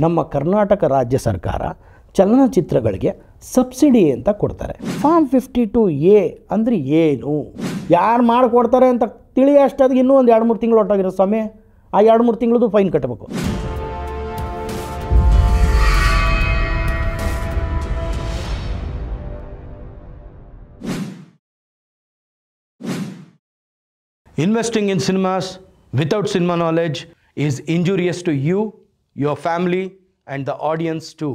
ನಮ್ಮ ಕರ್ನಾಟಕ ರಾಜ್ಯ ಸರ್ಕಾರ ಚಲನಚಿತ್ರಗಳಿಗೆ ಸಬ್ಸಿಡಿ ಅಂತ ಕೊಡ್ತಾರೆ. ಫಾರ್ಮ್ 52A ಅಂದರೆ ಏನು, ಯಾರು ಮಾಡಿಕೊಡ್ತಾರೆ ಅಂತ ತಿಳಿಯ ಅಷ್ಟಾಗಿ ಇನ್ನೂ ಒಂದು 2-3 ತಿಂಗಳು ಹೊರಟಾಗಿರೋ ಸಮಯ, ಆ 2-3 ತಿಂಗಳದ್ದು ಫೈನ್ ಕಟ್ಟಬೇಕು. Investing in cinemas without cinema knowledge is injurious to you, your family, and the audience too.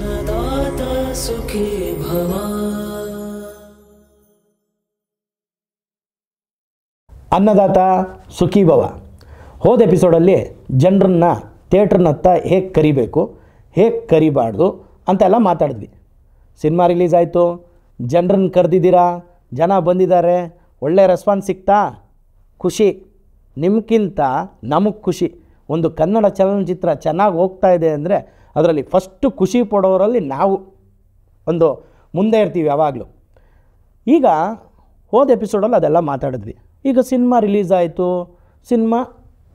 Annadata Sukhi Bhava. ಅನ್ನದಾತ ಸುಖಿ ಭವ. ಹೋದ ಎಪಿಸೋಡಲ್ಲಿ ಜನರನ್ನ ಥಿಯೇಟ್ರನ್ನತ್ತ ಹೇಗೆ ಕರಿಬೇಕು, ಹೇಗೆ ಕರಿಬಾರ್ದು ಅಂತೆಲ್ಲ ಮಾತಾಡಿದ್ವಿ. ಸಿನಿಮಾ ರಿಲೀಸ್ ಆಯಿತು, ಜನರನ್ನ ಕರೆದಿದ್ದೀರಾ, ಜನ ಬಂದಿದ್ದಾರೆ, ಒಳ್ಳೆ ರೆಸ್ಪಾನ್ಸ್ ಸಿಗ್ತಾ, ಖುಷಿ. ನಿಮ್ಗಿಂತ ನಮಗೆ ಖುಷಿ. ಒಂದು ಕನ್ನಡ ಚಲನಚಿತ್ರ ಚೆನ್ನಾಗಿ ಹೋಗ್ತಾ ಇದೆ ಅಂದರೆ ಅದರಲ್ಲಿ ಫಸ್ಟು ಖುಷಿ ಪಡೋರಲ್ಲಿ ನಾವು ಒಂದು ಮುಂದೆ ಇರ್ತೀವಿ ಯಾವಾಗಲೂ. ಈಗ ಹೋದ ಎಪಿಸೋಡಲ್ಲಿ ಅದೆಲ್ಲ ಮಾತಾಡಿದ್ವಿ. ಈಗ ಸಿನಿಮಾ ರಿಲೀಸ್ ಆಯಿತು, ಸಿನಿಮಾ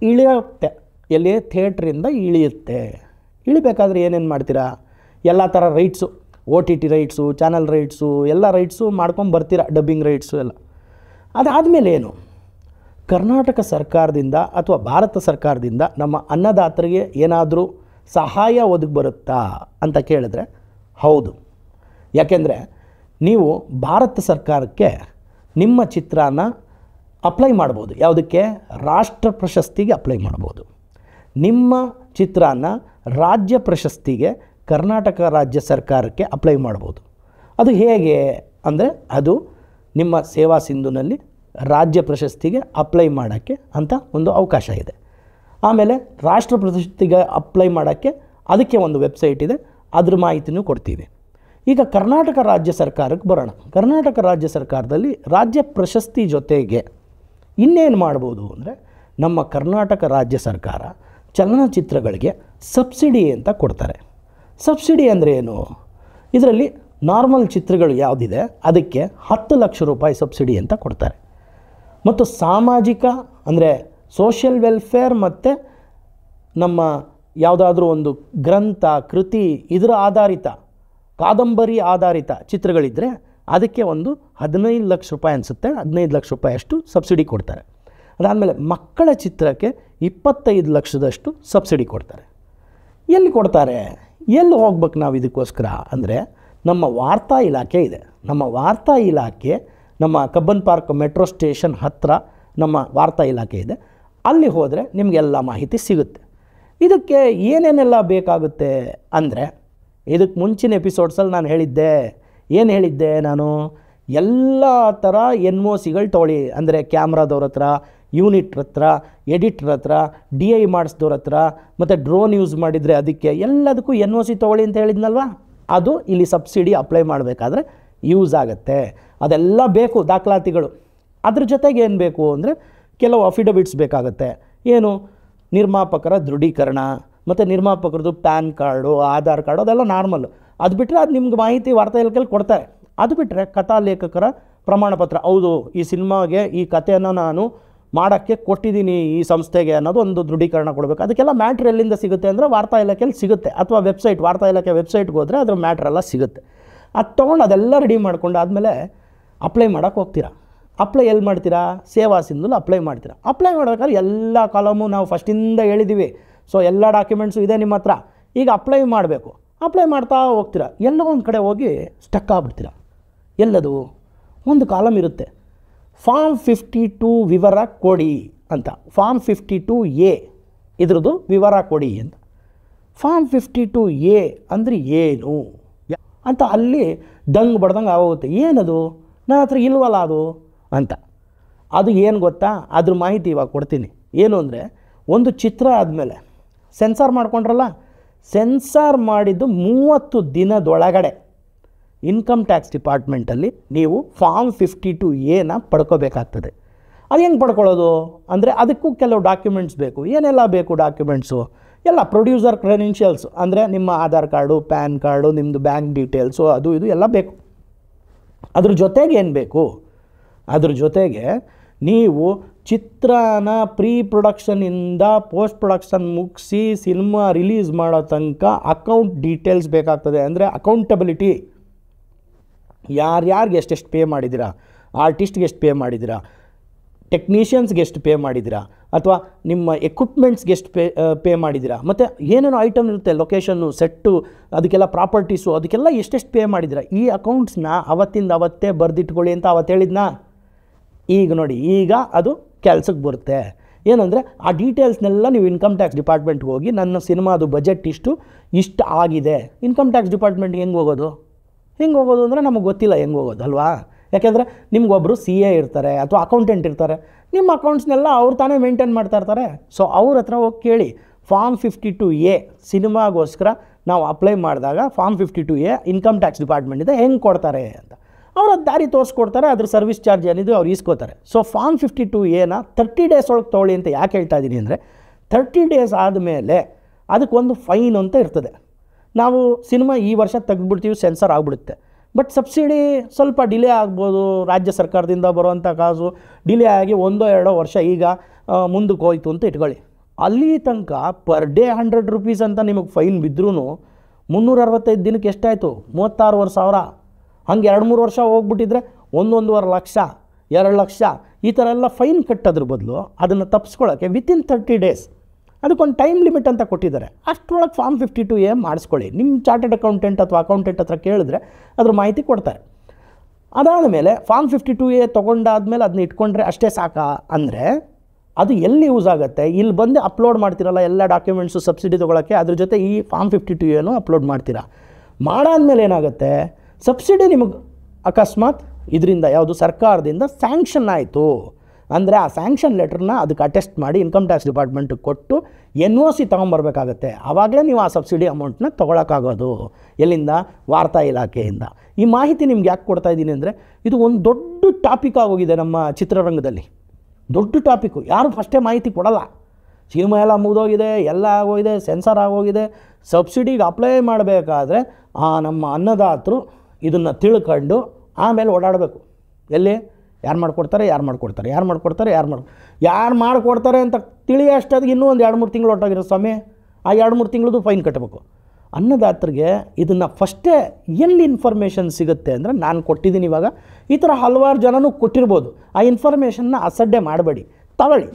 ಇಳಿಯುತ್ತೆ, ಎಲ್ಲಿ ಥಿಯೇಟ್ರಿಂದ ಇಳಿಯುತ್ತೆ. ಇಳಿಬೇಕಾದ್ರೆ ಏನೇನು ಮಾಡ್ತೀರಾ, ಎಲ್ಲ ಥರ rights, OTT rights, channel rights, ಎಲ್ಲ ರೈಟ್ಸು ಮಾಡ್ಕೊಂಬರ್ತೀರಾ, ಡಬ್ಬಿಂಗ್ ರೈಟ್ಸು ಎಲ್ಲ. ಅದಾದಮೇಲೆ ಏನು, ಕರ್ನಾಟಕ ಸರ್ಕಾರದಿಂದ ಅಥವಾ ಭಾರತ ಸರ್ಕಾರದಿಂದ ನಮ್ಮ ಅನ್ನದಾತರಿಗೆ ಏನಾದರೂ ಸಹಾಯ ಒದಗಿ ಬರುತ್ತಾ ಅಂತ ಕೇಳಿದ್ರೆ ಹೌದು. ಯಾಕೆಂದರೆ ನೀವು ಭಾರತ ಸರ್ಕಾರಕ್ಕೆ ನಿಮ್ಮ ಚಿತ್ರನ ಅಪ್ಲೈ ಮಾಡ್ಬೋದು. ಯಾವುದಕ್ಕೆ? ರಾಷ್ಟ್ರ ಪ್ರಶಸ್ತಿಗೆ ಅಪ್ಲೈ ಮಾಡ್ಬೋದು. ನಿಮ್ಮ ಚಿತ್ರನ ರಾಜ್ಯ ಪ್ರಶಸ್ತಿಗೆ ಕರ್ನಾಟಕ ರಾಜ್ಯ ಸರ್ಕಾರಕ್ಕೆ ಅಪ್ಲೈ ಮಾಡ್ಬೋದು. ಅದು ಹೇಗೆ ಅಂದರೆ, ಅದು ನಿಮ್ಮ ಸೇವಾ ಸಿಂಧುನಲ್ಲಿ ರಾಜ್ಯ ಪ್ರಶಸ್ತಿಗೆ ಅಪ್ಲೈ ಮಾಡೋಕ್ಕೆ ಅಂತ ಒಂದು ಅವಕಾಶ ಇದೆ. ಆಮೇಲೆ ರಾಷ್ಟ್ರ ಪ್ರಶಸ್ತಿಗೆ ಅಪ್ಲೈ ಮಾಡೋಕ್ಕೆ ಅದಕ್ಕೆ ಒಂದು ವೆಬ್ಸೈಟ್ ಇದೆ, ಅದ್ರ ಮಾಹಿತಿನೂ ಕೊಡ್ತೀವಿ. ಈಗ ಕರ್ನಾಟಕ ರಾಜ್ಯ ಸರ್ಕಾರಕ್ಕೆ ಬರೋಣ. ಕರ್ನಾಟಕ ರಾಜ್ಯ ಸರ್ಕಾರದಲ್ಲಿ ರಾಜ್ಯ ಪ್ರಶಸ್ತಿ ಜೊತೆಗೆ ಇನ್ನೇನು ಮಾಡ್ಬೋದು ಅಂದರೆ, ನಮ್ಮ ಕರ್ನಾಟಕ ರಾಜ್ಯ ಸರ್ಕಾರ ಚಲನಚಿತ್ರಗಳಿಗೆ ಸಬ್ಸಿಡಿ ಅಂತ ಕೊಡ್ತಾರೆ. ಸಬ್ಸಿಡಿ ಅಂದರೆ ಏನು? ಇದರಲ್ಲಿ ನಾರ್ಮಲ್ ಚಿತ್ರಗಳು ಯಾವುದಿದೆ ಅದಕ್ಕೆ 10 ಲಕ್ಷ ರೂಪಾಯಿ ಸಬ್ಸಿಡಿ ಅಂತ ಕೊಡ್ತಾರೆ. ಮತ್ತು ಸಾಮಾಜಿಕ ಅಂದರೆ ಸೋಷಿಯಲ್ ವೆಲ್ಫೇರ್ ಮತ್ತು ನಮ್ಮ ಯಾವುದಾದ್ರೂ ಒಂದು ಗ್ರಂಥ, ಕೃತಿ, ಇದರ ಆಧಾರಿತ, ಕಾದಂಬರಿ ಆಧಾರಿತ ಚಿತ್ರಗಳಿದ್ದರೆ ಅದಕ್ಕೆ ಒಂದು 15 ಲಕ್ಷ ರೂಪಾಯಿ ಅನಿಸುತ್ತೆ, 15 ಲಕ್ಷ ರೂಪಾಯಿ ಅಷ್ಟು ಸಬ್ಸಿಡಿ ಕೊಡ್ತಾರೆ. ಅದಾದಮೇಲೆ ಮಕ್ಕಳ ಚಿತ್ರಕ್ಕೆ 25 ಲಕ್ಷದಷ್ಟು ಸಬ್ಸಿಡಿ ಕೊಡ್ತಾರೆ. ಎಲ್ಲಿ ಕೊಡ್ತಾರೆ, ಎಲ್ಲಿ ಹೋಗ್ಬೇಕು ನಾವು ಇದಕ್ಕೋಸ್ಕರ ಅಂದರೆ, ನಮ್ಮ ವಾರ್ತಾ ಇಲಾಖೆ ಇದೆ. ನಮ್ಮ ವಾರ್ತಾ ಇಲಾಖೆ ನಮ್ಮ ಕಬ್ಬನ್ ಪಾರ್ಕ್ ಮೆಟ್ರೋ ಸ್ಟೇಷನ್ ಹತ್ತಿರ ನಮ್ಮ ವಾರ್ತಾ ಇಲಾಖೆ ಇದೆ. ಅಲ್ಲಿ ಹೋದರೆ ನಿಮಗೆಲ್ಲ ಮಾಹಿತಿ ಸಿಗುತ್ತೆ. ಇದಕ್ಕೆ ಏನೇನೆಲ್ಲ ಬೇಕಾಗುತ್ತೆ ಅಂದರೆ, ಇದಕ್ಕೆ ಮುಂಚಿನ ಎಪಿಸೋಡ್ಸಲ್ಲಿ ನಾನು ಏನು ಹೇಳಿದ್ದೆ ನಾನು, ಎಲ್ಲ ಥರ NOCಗಳು ತೊಗೊಳ್ಳಿ. ಅಂದರೆ ಕ್ಯಾಮ್ರಾದವ್ರ ಹತ್ರ, ಯೂನಿಟ್ರ್ ಹತ್ರ, ಎಡಿಟ್ರ್ ಹತ್ರ, DI ಮಾಡಿಸಿದವ್ರ ಹತ್ರ, ಮತ್ತು ಡ್ರೋನ್ ಯೂಸ್ ಮಾಡಿದರೆ ಅದಕ್ಕೆ ಎಲ್ಲದಕ್ಕೂ NOC ತೊಗೊಳ್ಳಿ ಅಂತ ಹೇಳಿದ್ನಲ್ವ, ಅದು ಇಲ್ಲಿ ಸಬ್ಸಿಡಿ ಅಪ್ಲೈ ಮಾಡಬೇಕಾದ್ರೆ ಯೂಸ್ ಆಗುತ್ತೆ. ಅದೆಲ್ಲ ಬೇಕು ದಾಖಲಾತಿಗಳು. ಅದ್ರ ಜೊತೆಗೆ ಏನು ಬೇಕು ಅಂದರೆ, ಕೆಲವು ಅಫಿಡವಿಟ್ಸ್ ಬೇಕಾಗುತ್ತೆ. ಏನು? ನಿರ್ಮಾಪಕರ ದೃಢೀಕರಣ ಮತ್ತು ನಿರ್ಮಾಪಕರದ್ದು ಪ್ಯಾನ್ ಕಾರ್ಡು, ಆಧಾರ್ ಕಾರ್ಡು, ಅದೆಲ್ಲ ನಾರ್ಮಲ್ಲು. ಅದು ಬಿಟ್ಟರೆ ಅದು ನಿಮ್ಗೆ ಮಾಹಿತಿ ವಾರ್ತಾ ಇಲಾಖೆಯಲ್ಲಿ ಕೊಡ್ತಾರೆ. ಅದು ಬಿಟ್ಟರೆ ಕಥಾ ಲೇಖಕರ ಪ್ರಮಾಣಪತ್ರ, ಹೌದು ಈ ಸಿನಿಮಾಗೆ ಈ ಕಥೆಯನ್ನು ನಾನು ಮಾಡೋಕ್ಕೆ ಕೊಟ್ಟಿದ್ದೀನಿ ಈ ಸಂಸ್ಥೆಗೆ ಅನ್ನೋದು ಒಂದು ದೃಢೀಕರಣ ಕೊಡಬೇಕು. ಅದಕ್ಕೆಲ್ಲ ಮ್ಯಾಟ್ರ್ ಎಲ್ಲಿಂದ ಸಿಗುತ್ತೆ ಅಂದರೆ ವಾರ್ತಾ ಇಲಾಖೆಯಲ್ಲಿ ಸಿಗುತ್ತೆ, ಅಥವಾ ವೆಬ್ಸೈಟ್, ವಾರ್ತಾ ಇಲಾಖೆ ವೆಬ್ಸೈಟ್ಗೆ ಹೋದರೆ ಅದ್ರ ಮ್ಯಾಟ್ರೆಲ್ಲ ಸಿಗುತ್ತೆ. ಅದು ತೊಗೊಂಡು ಅದೆಲ್ಲ ರೆಡಿ ಮಾಡ್ಕೊಂಡು ಆದಮೇಲೆ ಅಪ್ಲೈ ಮಾಡೋಕ್ಕೆ ಹೋಗ್ತೀರಾ. ಅಪ್ಲೈ ಎಲ್ಲಿ ಮಾಡ್ತೀರಾ? ಸೇವಾ ಸಿಂಧುಲಿ ಅಪ್ಲೈ ಮಾಡ್ತೀರಾ. ಅಪ್ಲೈ ಮಾಡ್ಬೇಕಾದ್ರೆ ಎಲ್ಲ ಕಾಲಮು ನಾವು ಫಸ್ಟಿಂದ ಹೇಳಿದ್ದೀವಿ. ಸೊ ಎಲ್ಲ ಡಾಕ್ಯುಮೆಂಟ್ಸು ಇದೆ ನಿಮ್ಮ ಹತ್ರ. ಈಗ ಅಪ್ಲೈ ಮಾಡಬೇಕು. ಅಪ್ಲೈ ಮಾಡ್ತಾ ಹೋಗ್ತೀರಾ, ಎಲ್ಲೋ ಒಂದು ಕಡೆ ಹೋಗಿ ಸ್ಟಕ್ ಆಗ್ಬಿಡ್ತೀರಾ. ಎಲ್ಲದು? ಒಂದು ಕಾಲಮ್ ಇರುತ್ತೆ, ಫಾರ್ಮ್ 52 ವಿವರ ಕೊಡಿ ಅಂತ. ಫಾರ್ಮ್ 52A ಇದ್ರದ್ದು ವಿವರ ಕೊಡಿ ಅಂತ. ಫಾರ್ಮ್ 52A ಅಂದರೆ ಏನು ಅಂತ ಅಲ್ಲಿ ದಂಗ್ ಬಡ್ದಂಗೆ ಆಗೋಗುತ್ತೆ. ಏನದು, ನನ್ನ ಹತ್ರ ಇಲ್ವಲ್ಲ ಅದು ಅಂತ. ಅದು ಏನು ಗೊತ್ತಾ, ಅದ್ರ ಮಾಹಿತಿ ಇವಾಗ ಕೊಡ್ತೀನಿ. ಏನು ಅಂದರೆ, ಒಂದು ಚಿತ್ರ ಆದಮೇಲೆ ಸೆನ್ಸಾರ್ ಮಾಡ್ಕೊಂಡ್ರಲ್ಲ, ಸೆನ್ಸಾರ್ ಮಾಡಿದ್ದು 30 ದಿನದೊಳಗಡೆ ಇನ್ಕಮ್ ಟ್ಯಾಕ್ಸ್ ಡಿಪಾರ್ಟ್ಮೆಂಟಲ್ಲಿ ನೀವು ಫಾರ್ಮ್ 52A ಪಡ್ಕೋಬೇಕಾಗ್ತದೆ. ಅದು ಹೆಂಗೆ ಪಡ್ಕೊಳ್ಳೋದು ಅಂದರೆ, ಅದಕ್ಕೂ ಕೆಲವು ಡಾಕ್ಯುಮೆಂಟ್ಸ್ ಬೇಕು. ಏನೆಲ್ಲ ಬೇಕು ಡಾಕ್ಯುಮೆಂಟ್ಸು? ಎಲ್ಲ ಪ್ರೊಡ್ಯೂಸರ್ ಕ್ರೆಡೆನ್ಷಿಯಲ್ಸು, ಅಂದರೆ ನಿಮ್ಮ ಆಧಾರ್ ಕಾರ್ಡು, ಪ್ಯಾನ್ ಕಾರ್ಡು, ನಿಮ್ಮದು ಬ್ಯಾಂಕ್ ಡೀಟೇಲ್ಸು, ಅದು ಇದು ಎಲ್ಲ ಬೇಕು. ಅದ್ರ ಜೊತೆಗೆ ಏನು ಬೇಕು? ಅದ್ರ ಜೊತೆಗೆ ನೀವು ಚಿತ್ರನ ಪ್ರೀ ಪ್ರೊಡಕ್ಷನಿಂದ ಪೋಸ್ಟ್ ಪ್ರೊಡಕ್ಷನ್ ಮುಗಿಸಿ ಸಿನಿಮಾ ರಿಲೀಸ್ ಮಾಡೋ ತನಕ ಅಕೌಂಟ್ ಡೀಟೇಲ್ಸ್ ಬೇಕಾಗ್ತದೆ. ಅಂದರೆ ಅಕೌಂಟಬಿಲಿಟಿ, ಯಾರ್ಯಾರಿಗೆ ಎಷ್ಟೆಷ್ಟು ಪೇ ಮಾಡಿದ್ದೀರಾ, ಆರ್ಟಿಸ್ಟ್ಗೆ ಎಷ್ಟು ಪೇ ಮಾಡಿದ್ದೀರಾ, ಟೆಕ್ನಿಷಿಯನ್ಸ್ಗೆ ಎಷ್ಟು ಪೇ ಮಾಡಿದ್ದೀರಾ, ಅಥವಾ ನಿಮ್ಮ ಎಕ್ವಿಪ್ಮೆಂಟ್ಸ್ಗೆ ಎಷ್ಟು ಪೇ ಮಾಡಿದ್ದೀರಾ, ಮತ್ತು ಏನೇನೋ ಐಟಮ್ ಇರುತ್ತೆ, ಲೊಕೇಶನ್ನು, ಸೆಟ್ಟು, ಅದಕ್ಕೆಲ್ಲ ಪ್ರಾಪರ್ಟೀಸು, ಅದಕ್ಕೆಲ್ಲ ಎಷ್ಟೆಷ್ಟು ಪೇ ಮಾಡಿದ್ದೀರಾ, ಈ ಅಕೌಂಟ್ಸ್ನ ಅವತ್ತಿಂದ ಅವತ್ತೇ ಬರೆದಿಟ್ಕೊಳ್ಳಿ ಅಂತ ಅವತ್ತು ಹೇಳಿದ್ನಾ. ಈಗ ನೋಡಿ, ಈಗ ಅದು ಕೆಲಸಕ್ಕೆ ಬರುತ್ತೆ. ಏನಂದರೆ ಆ ಡೀಟೇಲ್ಸ್ನೆಲ್ಲ ನೀವು ಇನ್ಕಮ್ ಟ್ಯಾಕ್ಸ್ ಡಿಪಾರ್ಟ್ಮೆಂಟ್ಗೆ ಹೋಗಿ ನನ್ನ ಸಿನಿಮಾದು ಬಜೆಟ್ ಇಷ್ಟು ಆಗಿದೆ. ಇನ್ಕಮ್ ಟ್ಯಾಕ್ಸ್ ಡಿಪಾರ್ಟ್ಮೆಂಟ್ಗೆ ಹೆಂಗೆ ಹೋಗೋದು ಅಂದರೆ ನಮಗೆ ಗೊತ್ತಿಲ್ಲ ಹೆಂಗೆ ಹೋಗೋದು ಅಲ್ವಾ. ಯಾಕೆಂದರೆ ನಿಮ್ಗೊಬ್ಬರು CA ಇರ್ತಾರೆ ಅಥವಾ ಅಕೌಂಟೆಂಟ್ ಇರ್ತಾರೆ, ನಿಮ್ಮ ಅಕೌಂಟ್ಸ್ನೆಲ್ಲ ಅವ್ರು ತಾನೇ ಮೇಂಟೈನ್ ಮಾಡ್ತಾ ಇರ್ತಾರೆ. ಸೊ ಅವ್ರ ಹತ್ರ ಹೋಗಿ ಕೇಳಿ, ಫಾರ್ಮ್ 52A ಸಿನಿಮಾಗೋಸ್ಕರ ನಾವು ಅಪ್ಲೈ ಮಾಡಿದಾಗ ಫಾರ್ಮ್ 52A ಇನ್ಕಮ್ ಟ್ಯಾಕ್ಸ್ ಡಿಪಾರ್ಟ್ಮೆಂಟಿಂದ ಹೆಂಗೆ ಕೊಡ್ತಾರೆ ಅಂತ ಅವ್ರು ಅದು ದಾರಿ ತೋರಿಸ್ಕೊಡ್ತಾರೆ. ಅದ್ರ ಸರ್ವಿಸ್ ಚಾರ್ಜ್ ಏನಿದೆ ಅವ್ರು ಈಸ್ಕೋತಾರೆ. ಸೊ ಫಾರ್ಮ್ 52A 30 ಡೇಸ್ ಒಳಗೆ ತೊಗೊಳ್ಳಿ ಅಂತ ಯಾಕೆ ಹೇಳ್ತಾ ಇದ್ದೀನಿ ಅಂದರೆ, 30 ಡೇಸ್ ಆದಮೇಲೆ ಅದಕ್ಕೊಂದು ಫೈನ್ ಅಂತ ಇರ್ತದೆ. ನಾವು ಸಿನಿಮಾ ಈ ವರ್ಷ ತೆಗೆದುಬಿಡ್ತೀವಿ, ಸೆನ್ಸರ್ ಆಗಿಬಿಡುತ್ತೆ. ಬಟ್ ಸಬ್ಸಿಡಿ ಸ್ವಲ್ಪ ಡಿಲೇ ಆಗ್ಬೋದು, ರಾಜ್ಯ ಸರ್ಕಾರದಿಂದ ಬರುವಂಥ ಕಾಸು ಡಿಲೇ ಆಗಿ 1-2 ವರ್ಷ ಈಗ ಮುಂದಕ್ಕೆ ಹೋಯ್ತು ಅಂತ ಇಟ್ಕೊಳ್ಳಿ. ಅಲ್ಲಿ ತನಕ ಪರ್ ಡೇ 100 ರೂಪೀಸ್ ಅಂತ ನಿಮಗೆ ಫೈನ್ ಬಿದ್ದರೂ 365 ದಿನಕ್ಕೆ ಎಷ್ಟಾಯಿತು? 36,000. ಹಂಗೆ 2-3 ವರ್ಷ ಹೋಗ್ಬಿಟ್ಟಿದ್ರೆ 1-1.5 ಲಕ್ಷ, 2 ಲಕ್ಷ ಈ ಥರ ಎಲ್ಲ ಫೈನ್ ಕಟ್ಟೋದ್ರ ಬದಲು ಅದನ್ನು ತಪ್ಪಿಸ್ಕೊಳ್ಳೋಕ್ಕೆ ವಿತಿನ್ 30 ಡೇಸ್ ಅದಕ್ಕೊಂದು ಟೈಮ್ ಲಿಮಿಟ್ ಅಂತ ಕೊಟ್ಟಿದ್ದಾರೆ. ಅಷ್ಟರೊಳಗೆ ಫಾರ್ಮ್ 52A ಮಾಡಿಸ್ಕೊಳ್ಳಿ. ನಿಮ್ಮ ಚಾರ್ಟೆಡ್ ಅಕೌಂಟೆಂಟ್ ಅಥವಾ ಅಕೌಂಟೆಂಟ್ ಹತ್ರ ಕೇಳಿದ್ರೆ ಅದ್ರ ಮಾಹಿತಿ ಕೊಡ್ತಾರೆ. ಅದಾದ ಮೇಲೆ ಫಾರ್ಮ್ 52A ತೊಗೊಂಡಾದ್ಮೇಲೆ ಅದನ್ನ ಇಟ್ಕೊಂಡ್ರೆ ಅಷ್ಟೇ ಸಾಕಾ ಅಂದರೆ, ಅದು ಎಲ್ಲಿ ಯೂಸ್ ಆಗುತ್ತೆ? ಇಲ್ಲಿ ಬಂದು ಅಪ್ಲೋಡ್ ಮಾಡ್ತಿರಲ್ಲ ಎಲ್ಲ ಡಾಕ್ಯುಮೆಂಟ್ಸು ಸಬ್ಸಿಡಿ ತೊಗೊಳಕ್ಕೆ, ಅದ್ರ ಜೊತೆ ಈ ಫಾರ್ಮ್ 52A ಅಪ್ಲೋಡ್ ಮಾಡ್ತೀರಾ. ಮಾಡಾದ್ಮೇಲೆ ಏನಾಗುತ್ತೆ, ಸಬ್ಸಿಡಿ ನಿಮಗೆ ಅಕಸ್ಮಾತ್ ಇದರಿಂದ ಯಾವುದು ಸರ್ಕಾರದಿಂದ ಸ್ಯಾಂಕ್ಷನ್ ಆಯಿತು ಅಂದರೆ, ಆ ಸ್ಯಾಂಕ್ಷನ್ ಲೆಟ್ರನ್ನ ಅದಕ್ಕೆ ಅಟೆಸ್ಟ್ ಮಾಡಿ ಇನ್ಕಮ್ ಟ್ಯಾಕ್ಸ್ ಡಿಪಾರ್ಟ್ಮೆಂಟಿಗೆ ಕೊಟ್ಟು NOC ತೊಗೊಂಬರ್ಬೇಕಾಗತ್ತೆ. ಆವಾಗಲೇ ನೀವು ಆ ಸಬ್ಸಿಡಿ ಅಮೌಂಟ್ನ ತೊಗೊಳಕ್ಕಾಗೋದು. ಎಲ್ಲಿಂದ? ವಾರ್ತಾ ಇಲಾಖೆಯಿಂದ. ಈ ಮಾಹಿತಿ ನಿಮ್ಗೆ ಯಾಕೆ ಕೊಡ್ತಾ ಇದ್ದೀನಿ ಅಂದರೆ, ಇದು ಒಂದು ದೊಡ್ಡ ಟಾಪಿಕ್ ಆಗೋಗಿದೆ ನಮ್ಮ ಚಿತ್ರರಂಗದಲ್ಲಿ. ದೊಡ್ಡ ಟಾಪಿಕ್ಕು. ಯಾರು ಫಸ್ಟೇ ಮಾಹಿತಿ ಕೊಡಲ್ಲ. ಸಿನಿಮಾ ಎಲ್ಲ ಮುಗಿದೋಗಿದೆ, ಎಲ್ಲ ಆಗೋಗಿದೆ, ಸೆನ್ಸರ್ ಆಗೋಗಿದೆ. ಸಬ್ಸಿಡಿಗೆ ಅಪ್ಲೈ ಮಾಡಬೇಕಾದ್ರೆ ನಮ್ಮ ಅನ್ನದಾತರು ಇದನ್ನು ತಿಳ್ಕೊಂಡು ಆಮೇಲೆ ಓಡಾಡಬೇಕು. ಎಲ್ಲಿ? ಯಾರು ಮಾಡಿಕೊಡ್ತಾರೆ ಅಂತ ತಿಳಿ ಅಷ್ಟಾಗಿ ಇನ್ನೂ ಒಂದು 2-3 ತಿಂಗಳು ಹೊರಟೋಗಿರೋ ಸ್ವಾಮಿ. ಆ 2-3 ತಿಂಗಳದು ಫೈನ್ ಕಟ್ಟಬೇಕು. ಅನ್ನದಾತರಿಗೆ ಇದನ್ನು ಫಸ್ಟೇ ಎಲ್ಲಿ ಇನ್ಫಾರ್ಮೇಷನ್ ಸಿಗುತ್ತೆ ಅಂದರೆ, ನಾನು ಕೊಟ್ಟಿದ್ದೀನಿ ಇವಾಗ, ಈ ಥರ ಹಲವಾರು ಜನನೂ ಕೊಟ್ಟಿರ್ಬೋದು. ಆ ಇನ್ಫಾರ್ಮೇಷನ್ನ ಅಸಡ್ಡೆ ಮಾಡಬೇಡಿ, ತಗೊಳ್ಳಿ.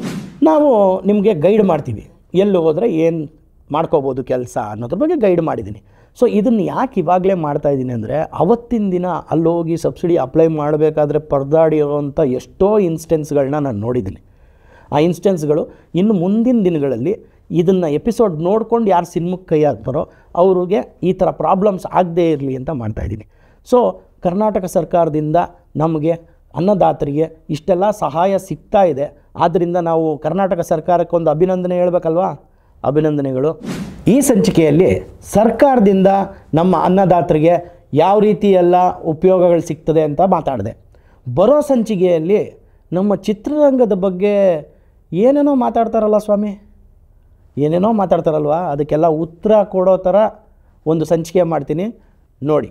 ನಾವು ನಿಮಗೆ ಗೈಡ್ ಮಾಡ್ತೀವಿ, ಎಲ್ಲಿ ಹೋದರೆ ಏನು ಮಾಡ್ಕೋಬೋದು ಕೆಲಸ ಅನ್ನೋದ್ರ ಬಗ್ಗೆ ಗೈಡ್ ಮಾಡಿದ್ದೀನಿ. ಸೊ ಇದನ್ನು ಯಾಕೆ ಇವಾಗಲೇ ಮಾಡ್ತಾಯಿದ್ದೀನಿ ಅಂದರೆ, ಅವತ್ತಿನ ದಿನ ಅಲ್ಲೋಗಿ ಸಬ್ಸಿಡಿ ಅಪ್ಲೈ ಮಾಡಬೇಕಾದ್ರೆ ಪರದಾಡಿರೋವಂಥ ಎಷ್ಟೋ ಇನ್ಸ್ಟೆನ್ಸ್ಗಳನ್ನ ನಾನು ನೋಡಿದ್ದೀನಿ. ಆ ಇನ್ಸ್ಟೆನ್ಸ್ಗಳು ಇನ್ನು ಮುಂದಿನ ದಿನಗಳಲ್ಲಿ ಇದನ್ನು ಎಪಿಸೋಡ್ ನೋಡ್ಕೊಂಡು ಯಾರು ಸಿನಿಮಾಕ್ಕೆ ಕೈ ಹಾಕ್ತಾರೋ ಅವ್ರಿಗೆ ಈ ಥರ ಪ್ರಾಬ್ಲಮ್ಸ್ ಆಗದೇ ಇರಲಿ ಅಂತ ಮಾಡ್ತಾಯಿದ್ದೀನಿ. ಸೊ ಕರ್ನಾಟಕ ಸರ್ಕಾರದಿಂದ ನಮಗೆ ಅನ್ನದಾತರಿಗೆ ಇಷ್ಟೆಲ್ಲ ಸಹಾಯ ಸಿಗ್ತಾ ಇದೆ. ಆದ್ದರಿಂದ ನಾವು ಕರ್ನಾಟಕ ಸರ್ಕಾರಕ್ಕೊಂದು ಅಭಿನಂದನೆ ಹೇಳಬೇಕಲ್ವಾ? ಅಭಿನಂದನೆಗಳು. ಈ ಸಂಚಿಕೆಯಲ್ಲಿ ಸರ್ಕಾರದಿಂದ ನಮ್ಮ ಅನ್ನದಾತರಿಗೆ ಯಾವ ರೀತಿ ಎಲ್ಲ ಉಪಯೋಗಗಳು ಸಿಗ್ತದೆ ಅಂತ ಮಾತಾಡಿದೆ. ಬರೋ ಸಂಚಿಕೆಯಲ್ಲಿ ನಮ್ಮ ಚಿತ್ರರಂಗದ ಬಗ್ಗೆ ಏನೇನೋ ಮಾತಾಡ್ತಾರಲ್ಲ ಸ್ವಾಮಿ, ಏನೇನೋ ಮಾತಾಡ್ತಾರಲ್ವ, ಅದಕ್ಕೆಲ್ಲ ಉತ್ತರ ಕೊಡೋ ಥರ ಒಂದು ಸಂಚಿಕೆ ಮಾಡ್ತೀನಿ ನೋಡಿ.